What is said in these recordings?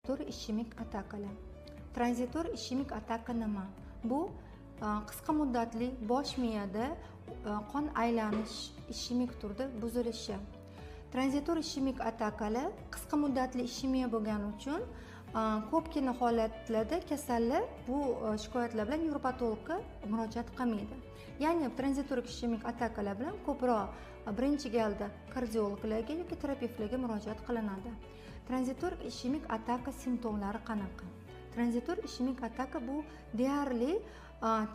Tranzitor ishemik atakalar. Tranzitor ishemik ataka nima? Bu qisqa muddatli bosh miyada qon aylanish ishemik turda buzilishi. Tranzitor ishemik atakalar qisqa muddatli ishemiya bo'lgani uchun ko'pgina holatlarda kasallar bu shikoyatlar bilan nevropatologga murojaat qilmaydi. Ya'ni tranzitor ishemik atakalar bilan ko'proq birinchi galda kardiologlarga yoki terapevtlarga murojaat qilinadi. Tranzitor ishemik ataka simptomlari qanaqa? Tranzitor ishemik ataka bu deyarli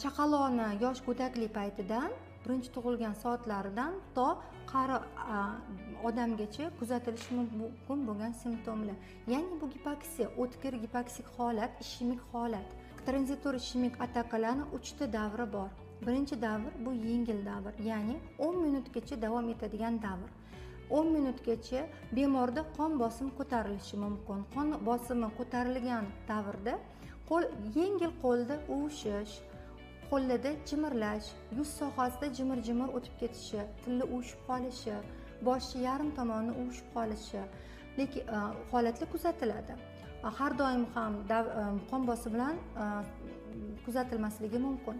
chaqaloqni yosh go'daklik paytidan birinchi tug'ilgan soatlaridan to qari odamgacha kuzatilishi mumkin bo'lgan simptomlar. Ya'ni bu gipoksiya, o'tkir gipoksik holat, ishemik holat. Tranzitor ishemik atakalarning 3 ta davri bor. Birinchi davr bu yengil davr, ya'ni 10 minutgacha davom etadigan davr. 10 minutgacha bemorda qon bosimi ko'tarilishi mumkin. Qon bosimi ko'tarilgan davrda yengil qo'lda uvishish, qo'lida jimirlash, yuz sohasida jimir-jimir o'tib ketishi, tilla uvishib qolishi, boshi yarim tomoni uvishib qolishi, lekin holatlar kuzatiladi. Har doim ham qon bosimi bilan kuzatilmasligi mumkin.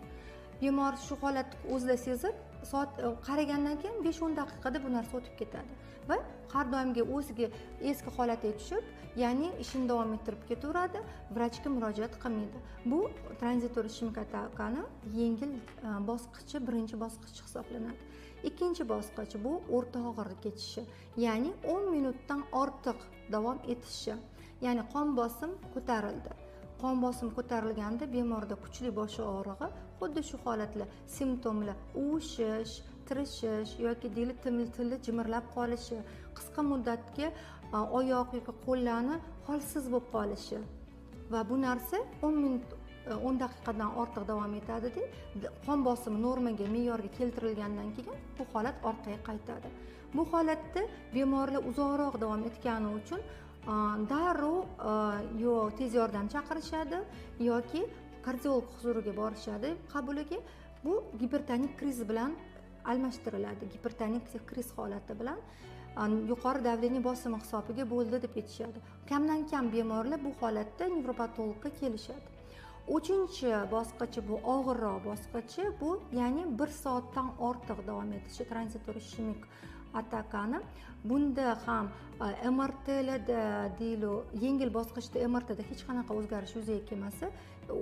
Bemor shu holatni o'zida sezib, soat qaragandan keyin 5-10 daqiqada bu narsa o'tib ketadi va har doimgi o'ziga eski holatiga tushib, ya'ni ishini davom ettirib ketaveradi, vrachga murojaat qilmaydi. Bu tranzitor ishemik atakani yengil bosqichi, birinchi bosqich hisoblanadi. Ikkinchi bosqich bu o'rta og'irlik kechishi, ya'ni 10 minutdan ortiq davom etishi. Ya'ni qon bosim ko'tarildi. Qon bosimi ko'tarilganda bemorda kuchli bosh og'rig'i, xuddi shu holatlar, simptomlar uvishish, tirishish yoki dili tili jimirlab qolishi, qisqa muddatga oyoq yoki qo'llarni holsiz bo'lib qolishi va bu narsa 10 daqiqadan ortiq davom etadi. Qon bosimi normaga, me'yorga keltirilgandan keyin bu holat orqaga qaytadi. Bu holatda bemorlar uzoqroq davom etgani uchun darrov yo tez yordam chaqirishadi yoki kardiolog huzuriga borishadi qabuliga. Bu gipertonik kriz bilan almashtiriladi. Gipertonik kriz holati bilan yuqori davleniya bosimi hisobiga bo'ldi deb aytishadi. Kamdan kam bemorlar bu holatda nevropatologga kelishadi. 3-chi bosqichi bu og'irroq bosqichi, bu ya'ni 1 soatdan ortiq davom etishi tranzitor ishemik atakani. Bunda ham MRTlarda deyli, yengil bosqichda MRTda hech qanaqa o'zgarish yuzaga kelmasa,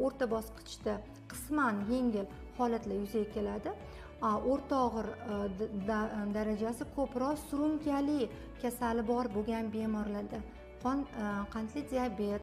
o'rta bosqichda qisman yengil holatlar yuzaga keladi. O'rta og'ir darajasi ko'proq surunkali kasali bor bo'lgan bemorlarda, qandli diabet,